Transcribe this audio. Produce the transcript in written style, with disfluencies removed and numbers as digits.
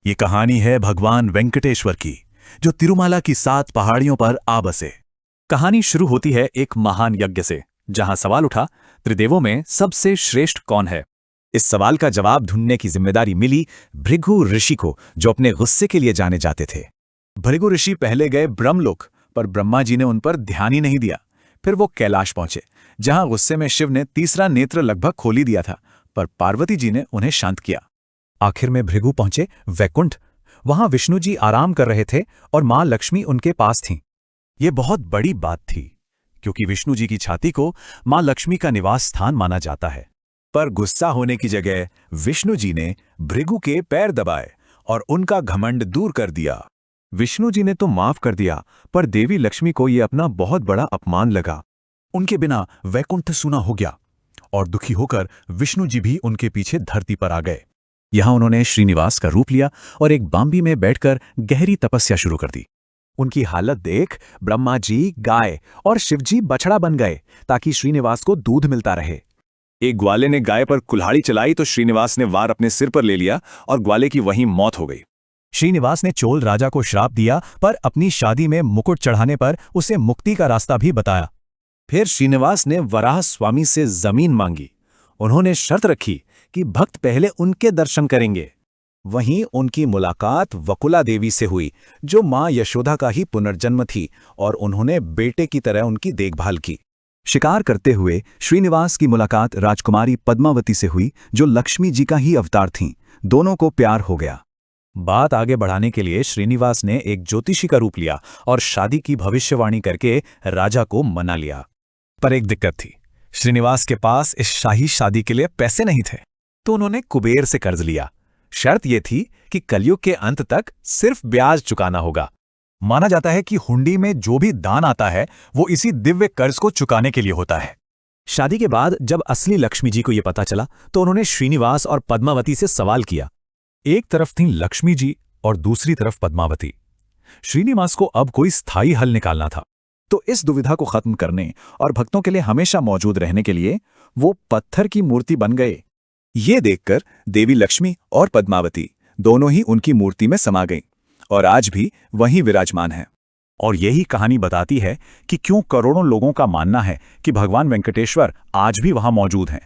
ये कहानी है भगवान वेंकटेश्वर की, जो तिरुमाला की 7 पहाड़ियों पर आ बसे। कहानी शुरू होती है एक महान यज्ञ से, जहां सवाल उठा, त्रिदेवों में सबसे श्रेष्ठ कौन है। इस सवाल का जवाब ढूंढने की जिम्मेदारी मिली भृगु ऋषि को, जो अपने गुस्से के लिए जाने जाते थे। भृगु ऋषि पहले गए ब्रह्मलोक, पर ब्रह्मा जी ने उन पर ध्यान ही नहीं दिया। फिर वो कैलाश पहुंचे, जहां गुस्से में शिव ने तीसरा नेत्र लगभग खोल ही दिया था, पर पार्वती जी ने उन्हें शांत किया। आखिर में भृगु पहुंचे वैकुंठ। वहां विष्णु जी आराम कर रहे थे और मां लक्ष्मी उनके पास थीं। ये बहुत बड़ी बात थी, क्योंकि विष्णु जी की छाती को मां लक्ष्मी का निवास स्थान माना जाता है। पर गुस्सा होने की जगह विष्णु जी ने भृगु के पैर दबाए और उनका घमंड दूर कर दिया। विष्णु जी ने तो माफ कर दिया, पर देवी लक्ष्मी को यह अपना बहुत बड़ा अपमान लगा। उनके बिना वैकुंठ सूना हो गया और दुखी होकर विष्णु जी भी उनके पीछे धरती पर आ गए। यहां उन्होंने श्रीनिवास का रूप लिया और एक बांबी में बैठकर गहरी तपस्या शुरू कर दी। उनकी हालत देख ब्रह्मा जी गाय और शिवजी बछड़ा बन गए, ताकि श्रीनिवास को दूध मिलता रहे। एक ग्वाले ने गाय पर कुल्हाड़ी चलाई तो श्रीनिवास ने वार अपने सिर पर ले लिया और ग्वाले की वहीं मौत हो गई। श्रीनिवास ने चोल राजा को श्राप दिया, पर अपनी शादी में मुकुट चढ़ाने पर उसे मुक्ति का रास्ता भी बताया। फिर श्रीनिवास ने वराह स्वामी से जमीन मांगी। उन्होंने शर्त रखी कि भक्त पहले उनके दर्शन करेंगे। वहीं उनकी मुलाकात वकुला देवी से हुई, जो मां यशोदा का ही पुनर्जन्म थी, और उन्होंने बेटे की तरह उनकी देखभाल की। शिकार करते हुए श्रीनिवास की मुलाकात राजकुमारी पद्मावती से हुई, जो लक्ष्मी जी का ही अवतार थीं। दोनों को प्यार हो गया। बात आगे बढ़ाने के लिए श्रीनिवास ने एक ज्योतिषी का रूप लिया और शादी की भविष्यवाणी करके राजा को मना लिया। पर एक दिक्कत थी, श्रीनिवास के पास इस शाही शादी के लिए पैसे नहीं थे, तो उन्होंने कुबेर से कर्ज लिया। शर्त यह थी कि कलयुग के अंत तक सिर्फ ब्याज चुकाना होगा। माना जाता है कि हुंडी में जो भी दान आता है वो इसी दिव्य कर्ज को चुकाने के लिए होता है। शादी के बाद जब असली लक्ष्मी जी को यह पता चला, तो उन्होंने श्रीनिवास और पद्मावती से सवाल किया। एक तरफ थी लक्ष्मी जी और दूसरी तरफ पद्मावती। श्रीनिवास को अब कोई स्थायी हल निकालना था, तो इस दुविधा को खत्म करने और भक्तों के लिए हमेशा मौजूद रहने के लिए वो पत्थर की मूर्ति बन गए। ये देखकर देवी लक्ष्मी और पद्मावती दोनों ही उनकी मूर्ति में समा गईं और आज भी वहीं विराजमान हैं। और यही कहानी बताती है कि क्यों करोड़ों लोगों का मानना है कि भगवान वेंकटेश्वर आज भी वहां मौजूद हैं।